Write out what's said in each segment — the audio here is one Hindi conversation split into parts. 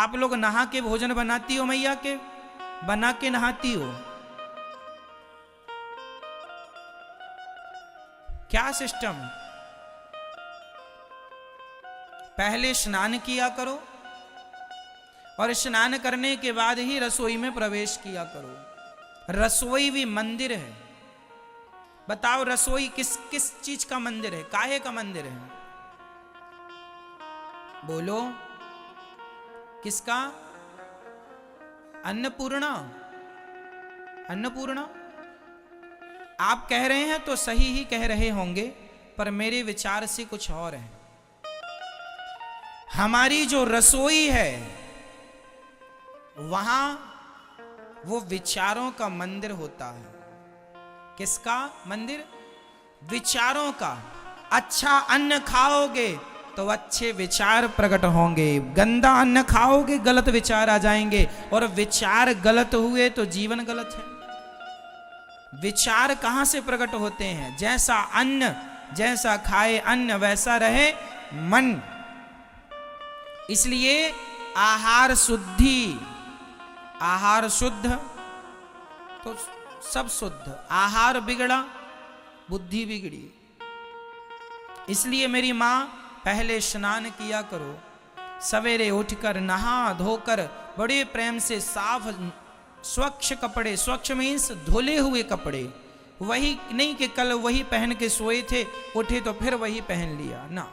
आप लोग नहा के भोजन बनाती हो मैया के, बना के नहाती हो? क्या सिस्टम? पहले स्नान किया करो और स्नान करने के बाद ही रसोई में प्रवेश किया करो। रसोई भी मंदिर है। बताओ रसोई किस किस चीज का मंदिर है, काहे का मंदिर है? बोलो किसका? अन्नपूर्णा। अन्नपूर्णा आप कह रहे हैं तो सही ही कह रहे होंगे, पर मेरे विचार से कुछ और है। हमारी जो रसोई है वहां वो विचारों का मंदिर होता है। किसका मंदिर? विचारों का। अच्छा अन्न खाओगे तो अच्छे विचार प्रकट होंगे, गंदा अन्न खाओगे गलत विचार आ जाएंगे, और विचार गलत हुए तो जीवन गलत है। विचार कहां से प्रकट होते हैं? जैसा अन्न, जैसा खाए अन्न वैसा रहे मन। इसलिए आहार शुद्धि, आहार शुद्ध तो सब शुद्ध, आहार बिगड़ा बुद्धि बिगड़ी। इसलिए मेरी मां पहले स्नान किया करो, सवेरे उठकर नहा धोकर बड़े प्रेम से साफ स्वच्छ कपड़े, स्वच्छ मीन्स धुले हुए कपड़े, वही नहीं कि कल वही पहन के सोए थे, उठे तो फिर वही पहन लिया ना।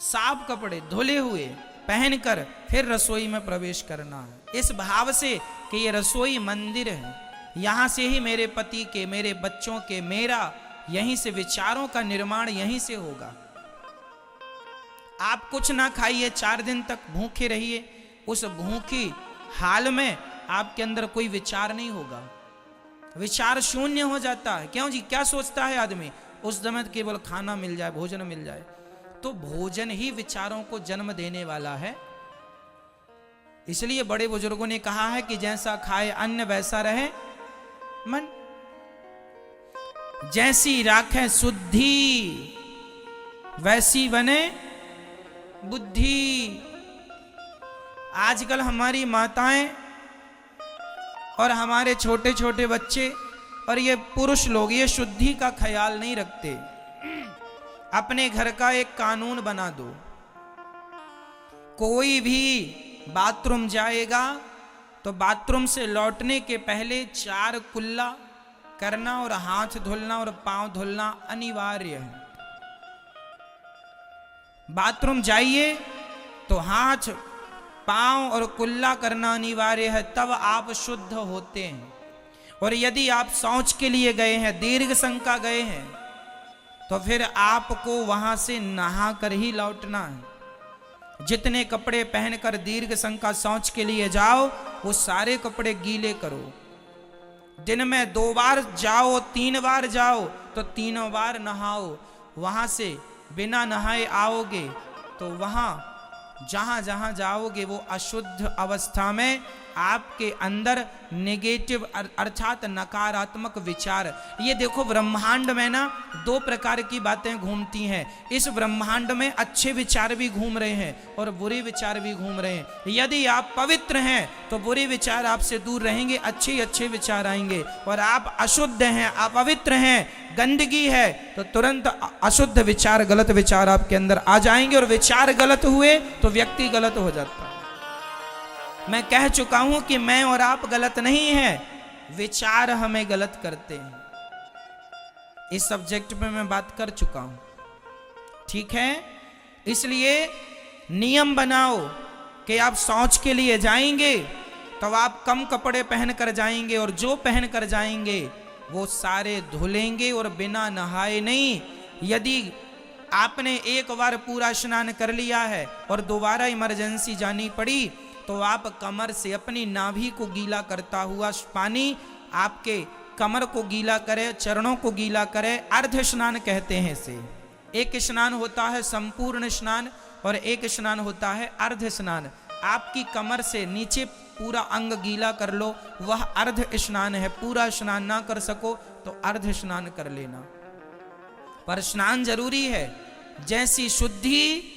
साफ कपड़े धुले हुए पहनकर फिर रसोई में प्रवेश करना है, इस भाव से कि ये रसोई मंदिर है। यहां से ही मेरे पति के, मेरे बच्चों के, मेरा यहीं से विचारों का निर्माण यहीं से होगा। आप कुछ ना खाइए, 4 दिन तक भूखे रहिए, उस भूखी हाल में आपके अंदर कोई विचार नहीं होगा, विचार शून्य हो जाता है। क्यों जी? क्या सोचता है आदमी? उस समय केवल खाना मिल जाए, भोजन मिल जाए। तो भोजन ही विचारों को जन्म देने वाला है। इसलिए बड़े बुजुर्गों ने कहा है कि जैसा खाए अन्न वैसा रहे मन, जैसी राखें शुद्धि वैसी बने बुद्धि। आजकल हमारी माताएं और हमारे छोटे छोटे बच्चे और ये पुरुष लोग ये शुद्धि का ख्याल नहीं रखते। अपने घर का एक कानून बना दो, कोई भी बाथरूम जाएगा तो बाथरूम से लौटने के पहले 4 कुल्ला करना और हाथ धुलना और पांव धुलना अनिवार्य है। बाथरूम जाइए तो हाथ, पांव और कुल्ला करना अनिवार्य है, तब आप शुद्ध होते हैं। और यदि आप शौच के लिए गए हैं, दीर्घ संका गए हैं, तो फिर आपको वहां से नहा कर ही लौटना है। जितने कपड़े पहनकर दीर्घ संका शौच के लिए जाओ वो सारे कपड़े गीले करो। दिन में 2 बार जाओ, 3 बार जाओ तो 3 बार नहाओ। वहां से बिना नहाए आओगे तो वहां जहां जहां जाओगे वो अशुद्ध अवस्था में आपके अंदर नेगेटिव अर्थात नकारात्मक विचार। ये देखो ब्रह्मांड में ना 2 प्रकार की बातें घूमती हैं। इस ब्रह्मांड में अच्छे विचार भी घूम रहे हैं और बुरे विचार भी घूम रहे हैं। यदि आप पवित्र हैं तो बुरे विचार आपसे दूर रहेंगे, अच्छे अच्छे विचार आएंगे। और आप अशुद्ध हैं, अपवित्र हैं, गंदगी है, तो तुरंत अशुद्ध विचार, गलत विचार आपके अंदर आ जाएंगे। और विचार गलत हुए तो व्यक्ति गलत हो जाता है। मैं कह चुका हूं कि मैं और आप गलत नहीं हैं, विचार हमें गलत करते हैं। इस सब्जेक्ट पे मैं बात कर चुका हूं, ठीक है? इसलिए नियम बनाओ कि आप शौच के लिए जाएंगे तो आप कम कपड़े पहन कर जाएंगे, और जो पहन कर जाएंगे वो सारे धुलेंगे और बिना नहाए नहीं। यदि आपने एक बार पूरा स्नान कर लिया है और दोबारा इमरजेंसी जानी पड़ी तो आप कमर से अपनी नाभि को गीला करता हुआ पानी आपके कमर को गीला करे, चरणों को गीला करे। अर्ध स्नान कहते हैं इसे। एक स्नान होता है संपूर्ण स्नान और एक स्नान होता है अर्ध स्नान। आपकी कमर से नीचे पूरा अंग गीला कर लो, वह अर्ध स्नान है। पूरा स्नान ना कर सको तो अर्ध स्नान कर लेना, पर स्नान जरूरी है। जैसी शुद्धि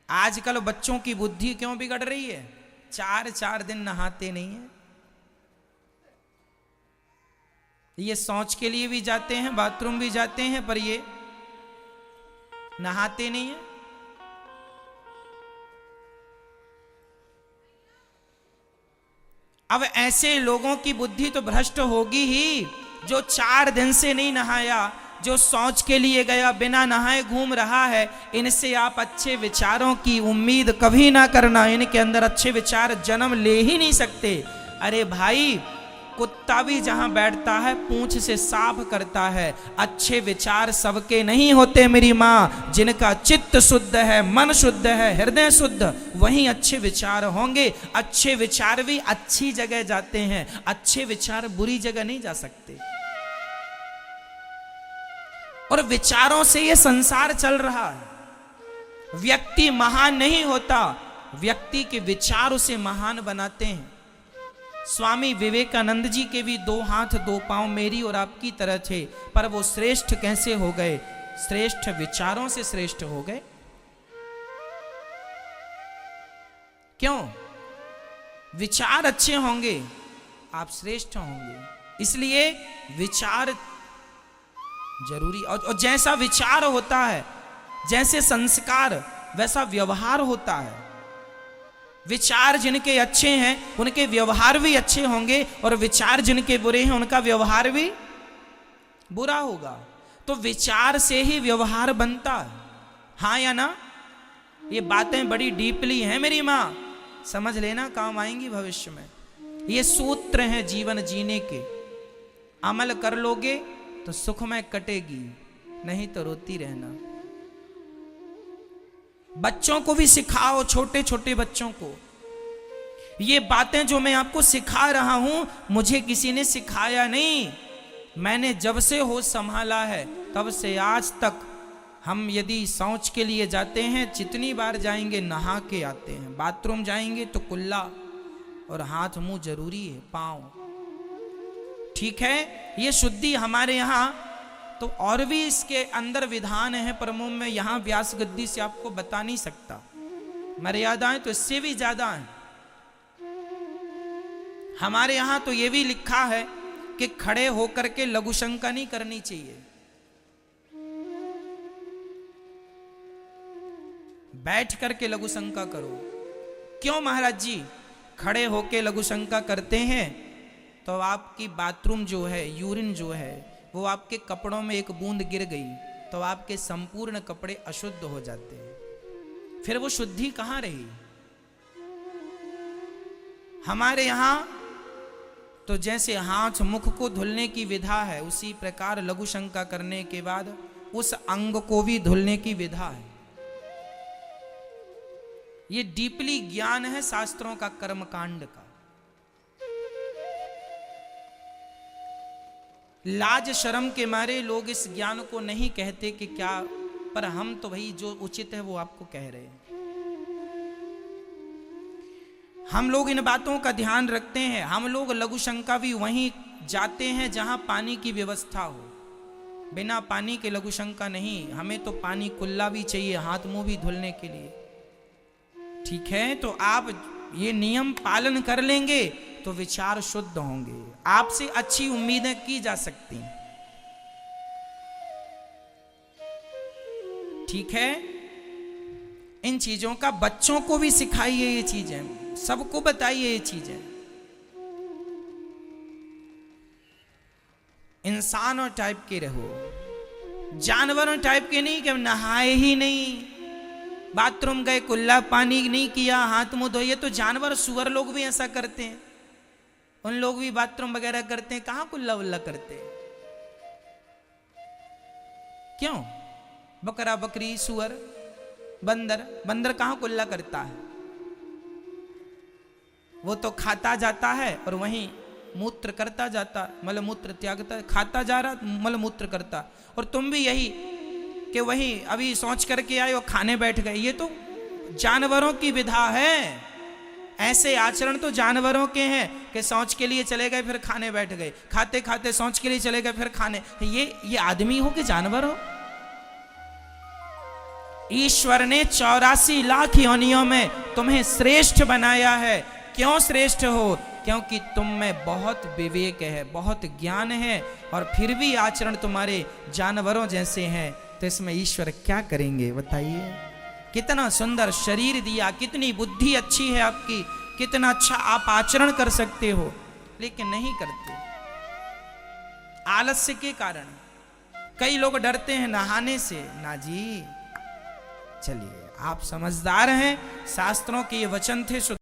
आजकल बच्चों की बुद्धि क्यों बिगड़ रही है? 4-4 दिन नहाते नहीं है। ये शौच के लिए भी जाते हैं, बाथरूम भी जाते हैं, पर ये नहाते नहीं है। अब ऐसे लोगों की बुद्धि तो भ्रष्ट होगी ही, जो 4 दिन से नहीं नहाया, जो शौच के लिए गया बिना नहाए घूम रहा है। इनसे आप अच्छे विचारों की उम्मीद कभी ना करना, इनके अंदर अच्छे विचार जन्म ले ही नहीं सकते। अरे भाई, कुत्ता भी जहां बैठता है पूंछ से साफ करता है। अच्छे विचार सबके नहीं होते मेरी माँ। जिनका चित्त शुद्ध है, मन शुद्ध है, हृदय शुद्ध, वहीं अच्छे विचार होंगे। अच्छे विचार भी अच्छी जगह जाते हैं, अच्छे विचार बुरी जगह नहीं जा सकते। और विचारों से ये संसार चल रहा है। व्यक्ति महान नहीं होता, व्यक्ति के विचार उसे महान बनाते हैं। स्वामी विवेकानंद जी के भी 2 हाथ 2 पांव मेरी और आपकी तरह थे, पर वो श्रेष्ठ कैसे हो गए? श्रेष्ठ विचारों से श्रेष्ठ हो गए। क्यों? विचार अच्छे होंगे, आप श्रेष्ठ होंगे। इसलिए विचार जरूरी। और जैसा विचार होता है, जैसे संस्कार, वैसा व्यवहार होता है। विचार जिनके अच्छे हैं उनके व्यवहार भी अच्छे होंगे, और विचार जिनके बुरे हैं उनका व्यवहार भी बुरा होगा। तो विचार से ही व्यवहार बनता है। हाँ या ना? ये बातें बड़ी डीपली हैं मेरी माँ, समझ लेना, काम आएंगी भविष्य में। ये सूत्र हैं जीवन जीने के। अमल कर लोगे तो सुखमय कटेगी, नहीं तो रोती रहना। बच्चों को भी सिखाओ, छोटे छोटे बच्चों को। ये बातें जो मैं आपको सिखा रहा हूं, मुझे किसी ने सिखाया नहीं। मैंने जब से होश संभाला है तब से आज तक हम यदि शौच के लिए जाते हैं, जितनी बार जाएंगे नहा के आते हैं। बाथरूम जाएंगे तो कुल्ला और हाथ मुंह जरूरी है, पांव। ठीक है, ये शुद्धि हमारे यहाँ तो और भी इसके अंदर विधान है, पर मैं यहां व्यास गद्दी से आपको बता नहीं सकता। मर्यादाएं तो इससे भी ज्यादा हैं। हमारे यहां तो यह भी लिखा है कि खड़े होकर के लघु शंका नहीं करनी चाहिए, बैठ करके लघु शंका करो। क्यों महाराज जी? खड़े होके लघु शंका करते हैं तो आपकी बाथरूम जो है, यूरिन जो है, वो आपके कपड़ों में एक बूंद गिर गई तो आपके संपूर्ण कपड़े अशुद्ध हो जाते हैं। फिर वो शुद्धि कहां रही? हमारे यहां तो जैसे हाथ मुख को धुलने की विधा है, उसी प्रकार लघु शंका करने के बाद उस अंग को भी धुलने की विधा है। ये डीपली ज्ञान है शास्त्रों का, कर्मकांड का। लाज शर्म के मारे लोग इस ज्ञान को नहीं कहते कि क्या, पर हम तो भाई जो उचित है वो आपको कह रहे हैं। हम लोग इन बातों का ध्यान रखते हैं। हम लोग लघु शंका भी वहीं जाते हैं जहां पानी की व्यवस्था हो। बिना पानी के लघु शंका नहीं। हमें तो पानी कुल्ला भी चाहिए हाथ मुंह भी धुलने के लिए। ठीक है, तो आप ये नियम पालन कर लेंगे तो विचार शुद्ध होंगे, आपसे अच्छी उम्मीदें की जा सकती हैं। ठीक है, इन चीजों का बच्चों को भी सिखाइए, ये चीजें सबको बताइए। ये चीजें इंसानों टाइप के रहो, जानवरों टाइप के नहीं कि हम नहाए ही नहीं, बाथरूम गए कुल्ला पानी नहीं किया, हाथ मुंह धोए। तो जानवर सुअर लोग भी ऐसा करते हैं, उन लोग भी बाथरूम वगैरह करते हैं, कहां कुल्ला उल्ला करते हैं? क्यों? बकरा बकरी सुअर बंदर कहां कुल्ला करता है? वो तो खाता जाता है और वहीं मूत्र करता जाता, मल मूत्र त्यागता, खाता जा रहा मल मूत्र करता। और तुम भी यही कि वही अभी सोच करके आए और खाने बैठ गए। ये तो जानवरों की विधा है। ऐसे आचरण तो जानवरों के हैं कि सोच के लिए चले गए फिर खाने बैठ गए, खाते खाते सोच के लिए चले गए फिर खाने। ये आदमी हो कि जानवर हो? ईश्वर ने 84 लाख योनियों में तुम्हें श्रेष्ठ बनाया है। क्यों श्रेष्ठ हो? क्योंकि तुम में बहुत विवेक है, बहुत ज्ञान है, और फिर भी आचरण तुम्हारे जानवरों जैसे हैं। तो इसमें ईश्वर क्या करेंगे बताइए? कितना सुंदर शरीर दिया, कितनी बुद्धि अच्छी है आपकी, कितना अच्छा आप आचरण कर सकते हो, लेकिन नहीं करते, आलस्य के कारण। कई लोग डरते हैं नहाने से। ना जी, चलिए, आप समझदार हैं, शास्त्रों के ये वचन थे।